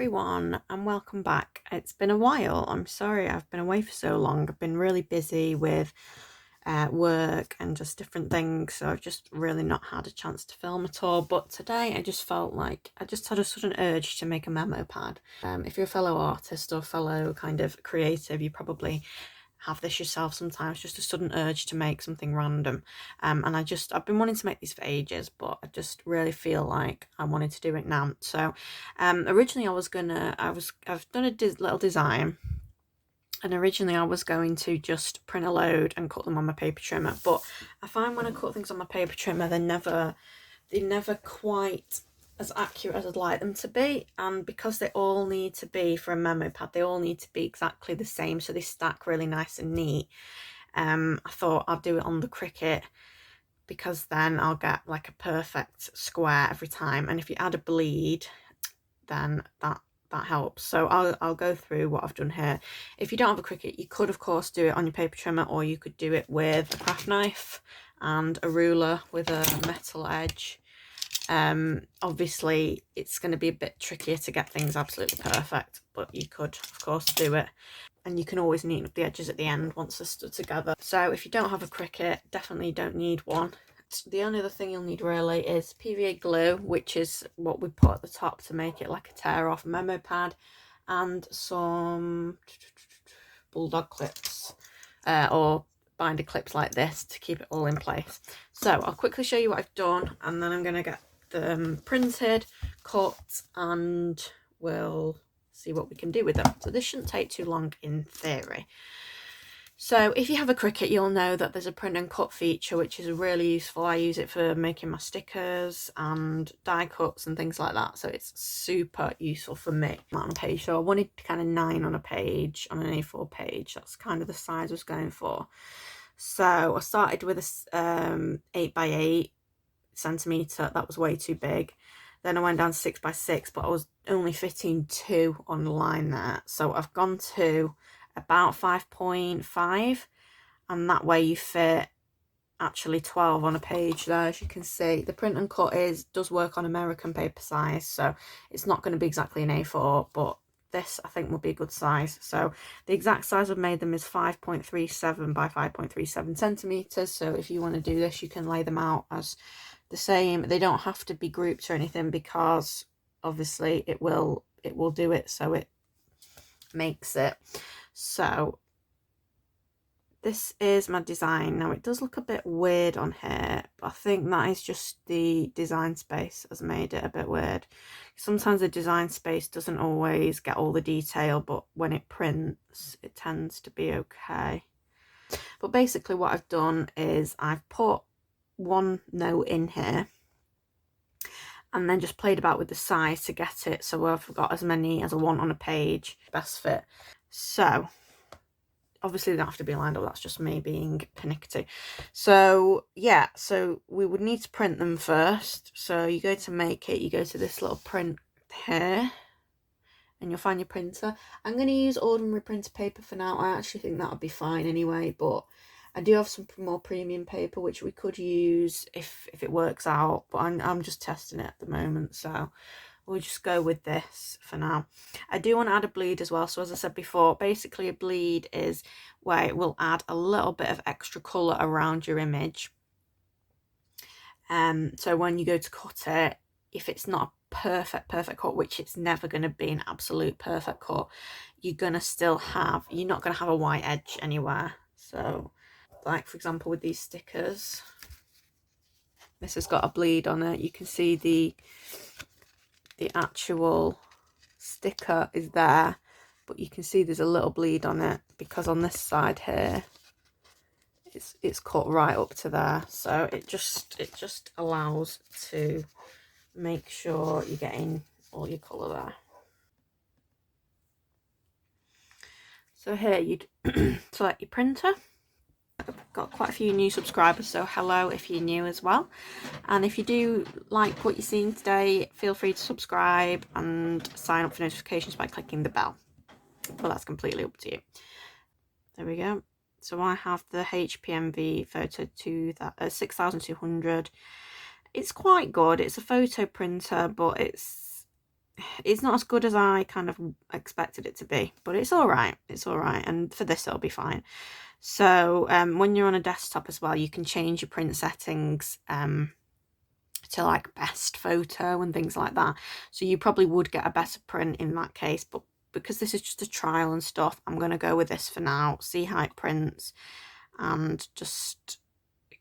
everyone and welcome back. It's been a while. I'm sorry I've been away for so long. I've been really busy with work and just different things, so I've just really not had a chance to film at all. But today I just felt like I just had a sudden urge to make a memo pad. If you're a fellow artist or fellow kind of creative, you probably have this yourself sometimes, just a sudden urge to make something random. And I've been wanting to make these for ages, but I just really feel like I wanted to do it now. So originally I've done a little design, and originally I was going to just print a load and cut them on my paper trimmer, but I find when I cut things on my paper trimmer, they're never quite as accurate as I'd like them to be, and because they all need to be, for a memo pad, they all need to be exactly the same so they stack really nice and neat. I thought I'd do it on the Cricut, because then I'll get like a perfect square every time, and if you add a bleed, then that helps. So I'll go through what I've done here. If you don't have a Cricut, you could of course do it on your paper trimmer, or you could do it with a craft knife and a ruler with a metal edge. Obviously it's going to be a bit trickier to get things absolutely perfect, but you could of course do it, and you can always neaten up the edges at the end once they're stood together. So if you don't have a Cricut, definitely don't need one. The only other thing you'll need really is PVA glue, which is what we put at the top to make it like a tear off memo pad, and some bulldog clips or binder clips like this to keep it all in place. So I'll quickly show you what I've done, and then I'm going to get them printed, cut, and we'll see what we can do with them. So this shouldn't take too long in theory. So if you have a Cricut, you'll know that there's a print and cut feature, which is really useful. I use it for making my stickers and die cuts and things like that, so it's super useful for me. On a page, so I wanted kind of 9 on a page, on an A4 page. That's kind of the size I was going for. So I started with a 8x8 centimetre. That was way too big. Then I went down to 6x6, but I was only fitting 2 on the line there, so I've gone to about 5.5, and that way you fit actually 12 on a page there. As you can see, the print and cut does work on American paper size, so it's not going to be exactly an A4, but this I think will be a good size. So the exact size I've made them is 5.37 by 5.37 centimeters. So if you want to do this, you can lay them out as the same. They don't have to be grouped or anything, because obviously it will do it, so it makes it. So this is my design. Now it does look a bit weird on here, but I think that is just the design space has made it a bit weird. Sometimes the design space doesn't always get all the detail, but when it prints it tends to be okay. But basically what I've done is I've put one note in here and then just played about with the size to get it so I've got as many as I want on a page, best fit. So obviously they don't have to be lined up, that's just me being pernickety. So yeah, so we would need to print them first. So you go to make it, you go to this little print here, and you'll find your printer. I'm going to use ordinary printer paper for now. I actually think that would be fine anyway, but I do have some more premium paper which we could use if it works out, but I'm just testing it at the moment, so we'll just go with this for now. I do want to add a bleed as well. So as I said before, basically a bleed is where it will add a little bit of extra colour around your image. So when you go to cut it, if it's not a perfect cut, which it's never going to be an absolute perfect cut, you're not going to have a white edge anywhere. So like for example with these stickers, this has got a bleed on it. You can see the actual sticker is there, but you can see there's a little bleed on it because on this side here it's cut right up to there. So it just allows to make sure you're getting all your colour there. So here you'd select your printer. I've got quite a few new subscribers, so hello if you're new as well. And if you do like what you're seeing today, feel free to subscribe and sign up for notifications by clicking the bell. But that's completely up to you. There we go. So I have the HPMV photo 6200. It's quite good. It's a photo printer, but it's it's not as good as I kind of expected it to be, but it's all right. It's all right. And for this, it'll be fine. So when you're on a desktop as well, you can change your print settings to like best photo and things like that. So you probably would get a better print in that case, but because this is just a trial and stuff, I'm going to go with this for now, see how it prints and just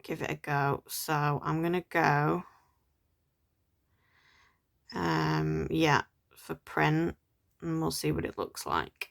give it a go. So I'm going to go, yeah, for print, and we'll see what it looks like.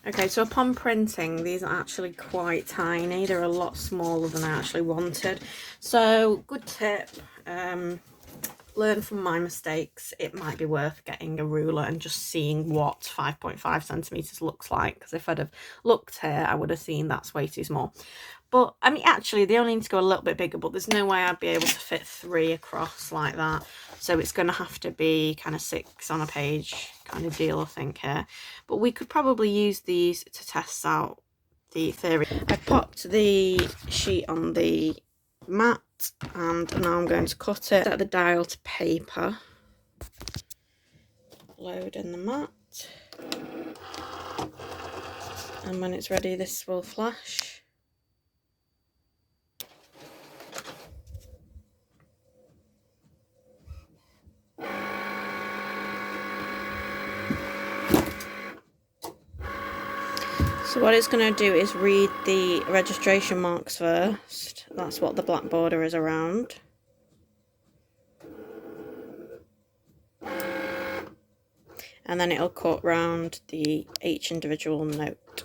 Okay, so upon printing, these are actually quite tiny. They're a lot smaller than I actually wanted. So, good tip, learn from my mistakes. It might be worth getting a ruler and just seeing what 5.5 centimetres looks like. Because if I'd have looked here, I would have seen that's way too small. But, I mean, actually, they only need to go a little bit bigger, but there's no way I'd be able to fit 3 across like that. So it's going to have to be kind of 6 on a page kind of deal, I think, here. But we could probably use these to test out the theory. I popped the sheet on the mat, and now I'm going to cut it. Set the dial to paper. Load in the mat. And when it's ready, this will flash. So what it's going to do is read the registration marks first. That's what the black border is around. And then it'll cut round each individual note.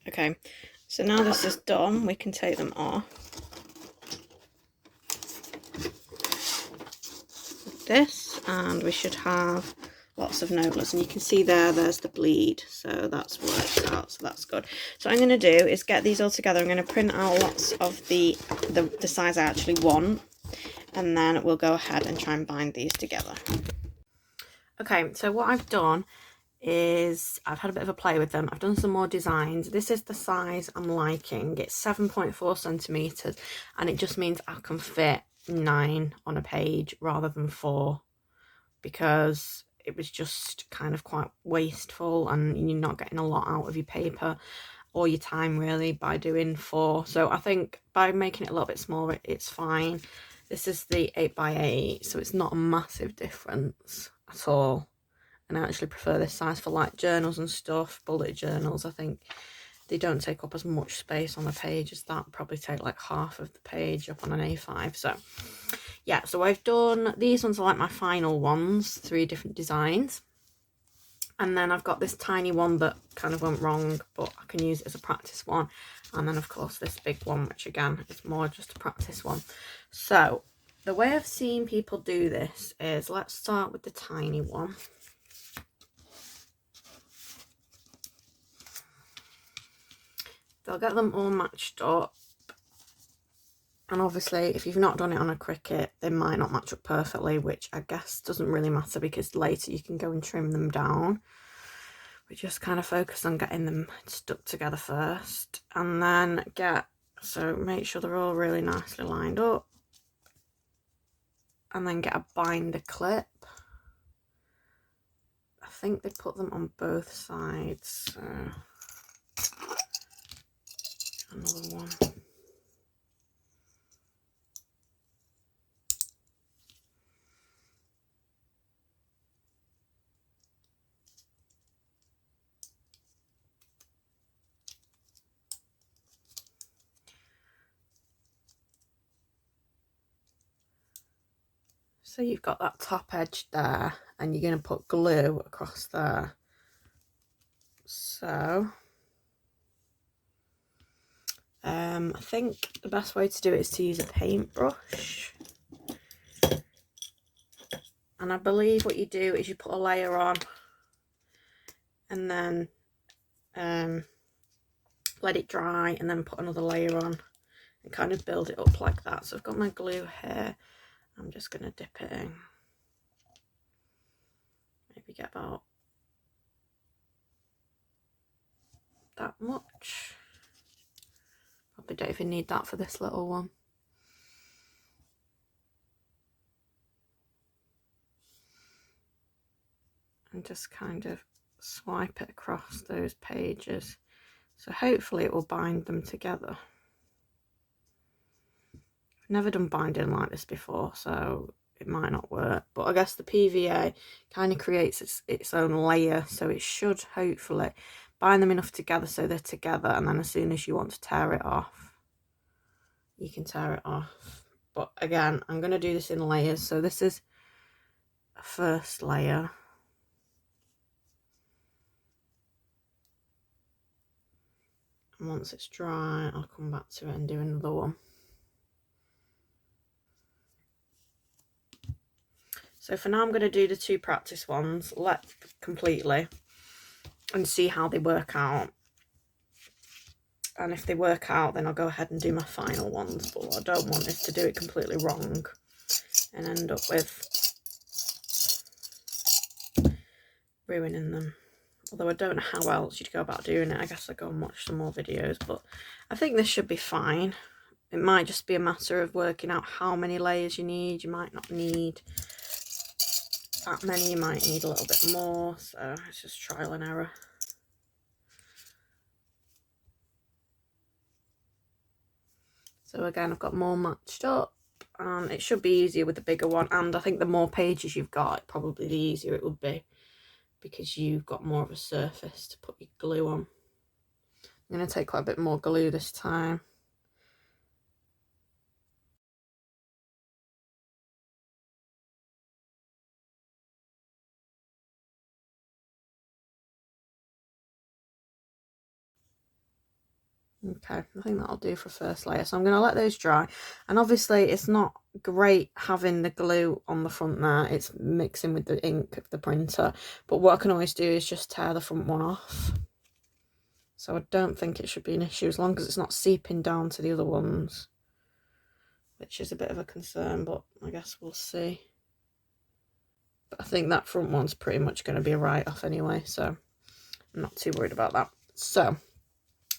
Okay, so now this is done, we can take them off. Like this, and we should have lots of noteless, and you can see there's the bleed, so that's worked out, so that's good. So what I'm going to do is get these all together. I'm going to print out lots of the size I actually want, and then we'll go ahead and try and bind these together. Okay, so what I've done is I've had a bit of a play with them. I've done some more designs. This is the size I'm liking. It's 7.4 centimetres, and it just means I can fit 9 on a page rather than 4, because it was just kind of quite wasteful and you're not getting a lot out of your paper or your time really by doing 4. So I think by making it a little bit smaller, it's fine. This is the 8x8, so it's not a massive difference at all. And I actually prefer this size for like journals and stuff, bullet journals. I think they don't take up as much space on the page as that. Probably take like half of the page up on an A5. So yeah, so I've done, these ones are like my final ones, 3 different designs. And then I've got this tiny one that kind of went wrong, but I can use it as a practice one. And then of course this big one, which again is more just a practice one. So the way I've seen people do this is, let's start with the tiny one. They'll get them all matched up, and obviously if you've not done it on a Cricut, they might not match up perfectly, which I guess doesn't really matter because later you can go and trim them down. We just kind of focus on getting them stuck together first, and then so make sure they're all really nicely lined up, and then get a binder clip. I think they put them on both sides, so another one. So you've got that top edge there, and you're going to put glue across there. So I think the best way to do it is to use a paintbrush. And I believe what you do is you put a layer on, and then put let it dry, and then put another layer on and kind of build it up like that. So I've got my glue here. I'm just going to dip it in. Maybe get about that much. Probably don't even need that for this little one. And just kind of swipe it across those pages. So hopefully it will bind them together. I've never done binding like this before, so it might not work. But I guess the PVA kind of creates its own layer, so it should hopefully bind them enough together so they're together, and then as soon as you want to tear it off, you can tear it off. But again, I'm going to do this in layers. So this is a first layer. And once it's dry, I'll come back to it and do another one. So for now, I'm going to do the 2 practice ones completely and see how they work out. And if they work out, then I'll go ahead and do my final ones. But what I don't want is to do it completely wrong and end up with ruining them. Although I don't know how else you'd go about doing it. I guess I'll go and watch some more videos. But I think this should be fine. It might just be a matter of working out how many layers you need. You might not need that many. You might need a little bit more. So it's just trial and error. So again, I've got more matched up. It should be easier with the bigger one. And I think the more pages you've got, probably the easier it would be, because you've got more of a surface to put your glue on. I'm going to take quite a bit more glue this time. Okay, I think that'll do for first layer. So I'm going to let those dry. And obviously it's not great having the glue on the front there. It's mixing with the ink of the printer. But what I can always do is just tear the front one off. So I don't think it should be an issue as long as it's not seeping down to the other ones, which is a bit of a concern, but I guess we'll see. But I think that front one's pretty much going to be a write-off anyway, so I'm not too worried about that. So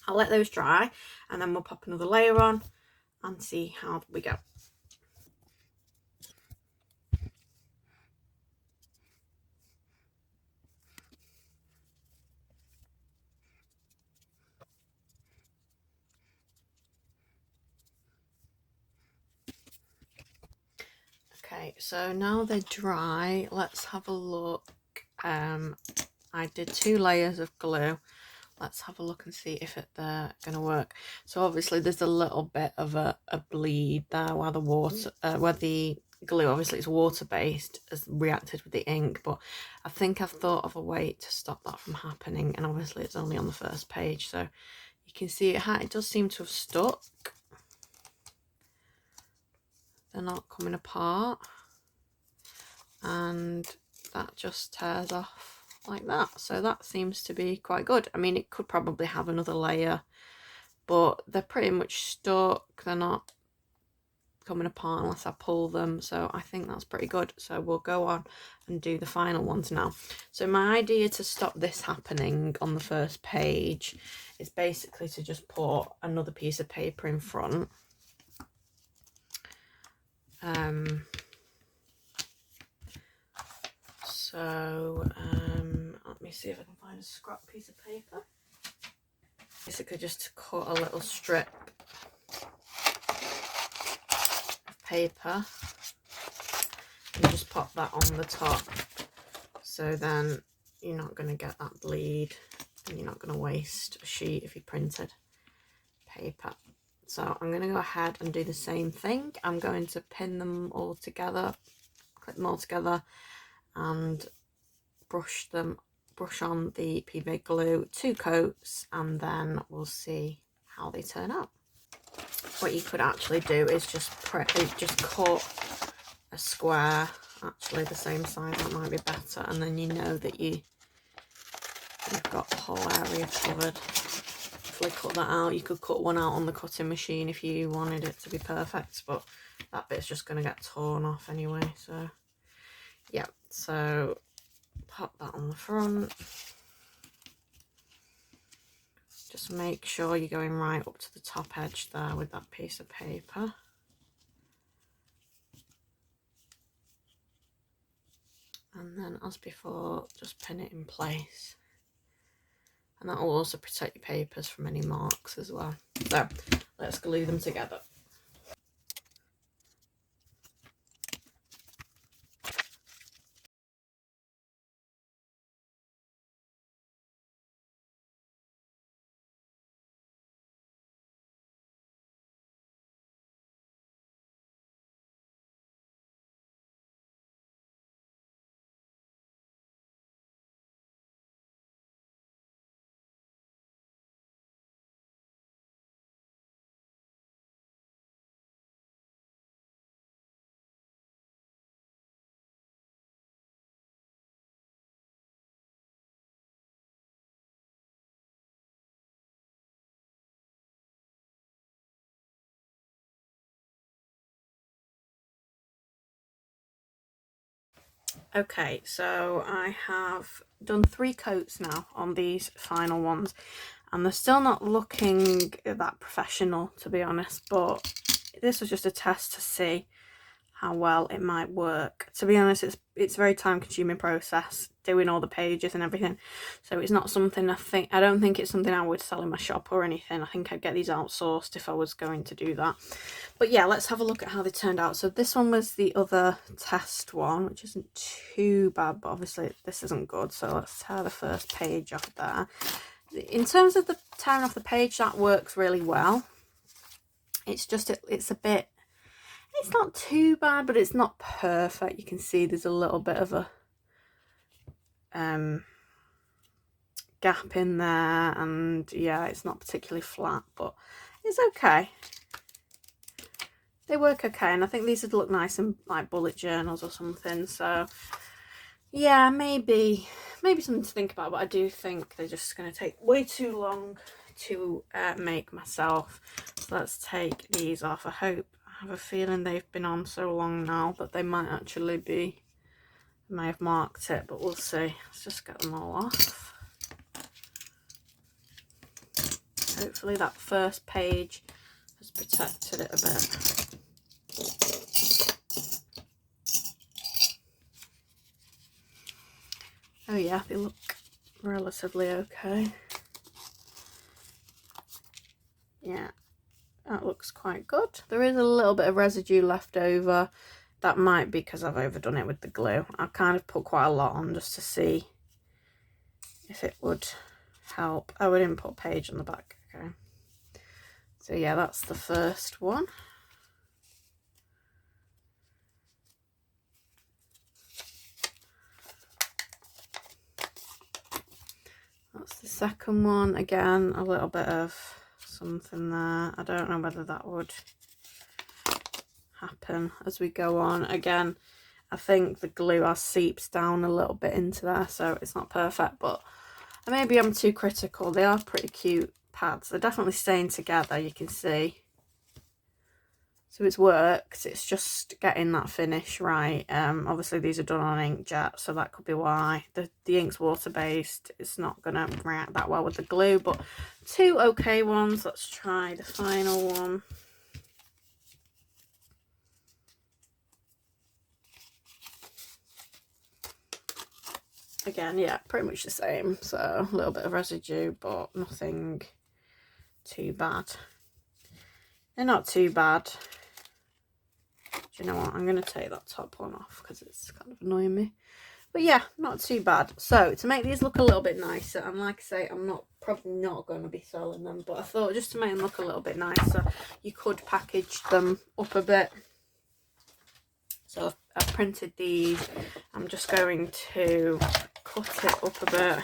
I'll let those dry and then we'll pop another layer on and see how we go. Okay, so now they're dry, let's have a look. I did 2 layers of glue. Let's have a look and see if they're going to work. So obviously there's a little bit of a bleed there where the water, where the glue, obviously it's water-based, has reacted with the ink. But I think I've thought of a way to stop that from happening. And obviously it's only on the first page. So you can see it does seem to have stuck. They're not coming apart. And that just tears off like that. So that seems to be quite good. I mean, it could probably have another layer, but they're pretty much stuck. They're not coming apart unless I pull them, so I think that's pretty good. So we'll go on and do the final ones now. So my idea to stop this happening on the first page is basically to just put another piece of paper in front. Let me see if I can find a scrap piece of paper. Basically just to cut a little strip of paper and just pop that on the top, so then you're not going to get that bleed and you're not going to waste a sheet if you printed paper. So I'm going to go ahead and do the same thing. I'm going to pin them all together, clip them all together, and brush on the PVA glue 2 coats, and then we'll see how they turn out. What you could actually do is just cut a square, actually the same size, that might be better, and then you know that you've got the whole area covered. carefully cut that out. You could cut one out on the cutting machine if you wanted it to be perfect, but that bit's just going to get torn off anyway. So yeah, so pop that on the front. Just make sure you're going right up to the top edge there with that piece of paper. And then, as before, just pin it in place. And that will also protect your papers from any marks as well. So, let's glue them together. Okay, so I have done 3 coats now on these final ones, and they're still not looking that professional, to be honest, but this was just a test to see how well it might work. To be honest, it's a very time consuming process doing all the pages and everything, so it's not something I don't think it's something I would sell in my shop or anything. I think I'd get these outsourced if I was going to do that. But yeah, let's have a look at how they turned out. So this one was the other test one, which isn't too bad, but obviously this isn't good, so let's tear the first page off there. In terms of the tearing off the page, that works really well. It's just it's a bit, it's not too bad, but it's not perfect. You can see there's a little bit of a gap in there, and yeah, it's not particularly flat, but it's okay. They work okay, and I think these would look nice in like bullet journals or something. So yeah, maybe something to think about, but I do think they're just going to take way too long to make myself. So let's take these off. I have a feeling they've been on so long now that they might actually be, I may have marked it, but we'll see. Let's just get them all off. Hopefully that first page has protected it a bit. Oh yeah, they look relatively okay. Yeah, that looks quite good. There is a little bit of residue left over. That might be because I've overdone it with the glue. I kind of put quite a lot on just to see if it would help. Oh, I didn't put a page on the back. Okay. So yeah, that's the first one. That's the second one. Again, a little bit of something there. I don't know whether that would happen as we go on. Again, I think the glue has seeped down a little bit into there, so it's not perfect, but maybe I'm too critical. They are pretty cute pads. They're definitely staying together, you can see. So it's worked. It's just getting that finish right. Obviously these are done on inkjet, so that could be why. The ink's water-based. It's not going to react that well with the glue, but 2 okay ones. Let's try the final one. Again, yeah, pretty much the same. So a little bit of residue, but nothing too bad. They're not too bad. Do you know what? I'm going to take that top one off because it's kind of annoying me. But yeah, not too bad. So to make these look a little bit nicer, and like I say, I'm probably not going to be selling them, but I thought just to make them look a little bit nicer, you could package them up a bit. So I've printed these. I'm just going to cut it up a bit.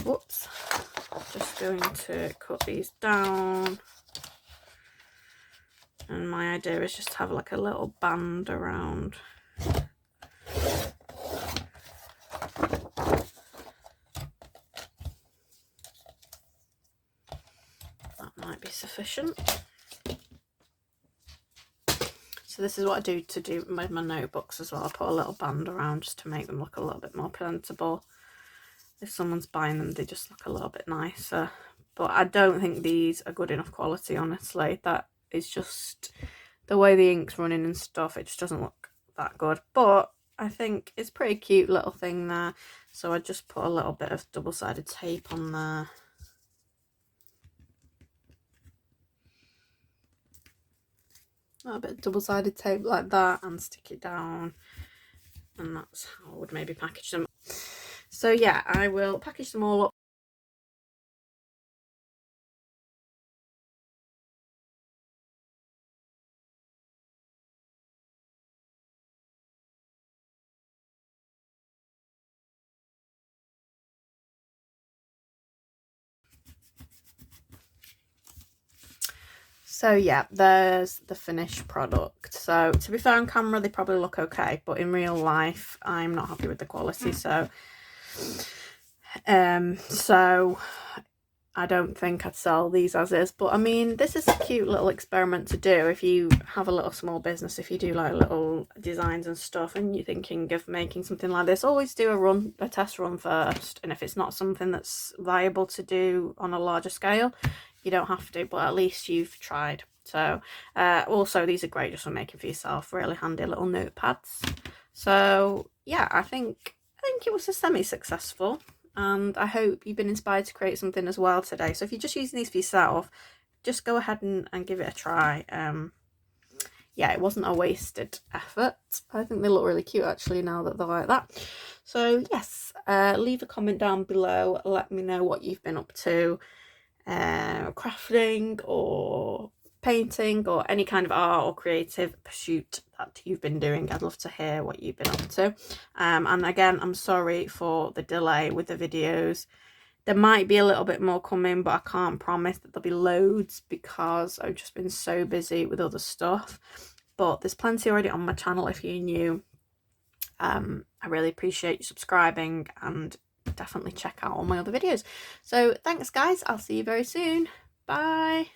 Whoops. Just going to cut these down. And my idea is just to have like a little band around. sufficient. So this is what I do with my notebooks as well. I put a little band around just to make them look a little bit more presentable. If someone's buying them, they just look a little bit nicer. But I don't think these are good enough quality, honestly. That is just the way the ink's running and stuff. It just doesn't look that good. But I think it's a pretty cute little thing there. So I just put a little bit of double-sided tape on there. A little bit of double-sided tape like that and stick it down, and that's how I would maybe package them. So yeah, I will package them all up. So yeah, there's the finished product. So to be fair, on camera they probably look okay, but in real life I'm not happy with the quality. So I don't think I'd sell these as is. But I mean, this is a cute little experiment to do if you have a little small business. If you do like little designs and stuff and you're thinking of making something like this, always do a test run first. And if it's not something that's viable to do on a larger scale, you don't have to, but at least you've tried. So also these are great just for making for yourself, really handy little notepads. So yeah, I think it was a semi-successful, and I hope you've been inspired to create something as well today. So if you're just using these for yourself, just go ahead and give it a try. Yeah, it wasn't a wasted effort. I think they look really cute actually now that they're like that. So yes, leave a comment down below, let me know what you've been up to, crafting or painting or any kind of art or creative pursuit that you've been doing. I'd love to hear what you've been up to. And again, I'm sorry for the delay with the videos. There might be a little bit more coming, but I can't promise that there'll be loads because I've just been so busy with other stuff. But there's plenty already on my channel if you're new. I really appreciate you subscribing, and definitely check out all my other videos. So thanks guys, I'll see you very soon. Bye.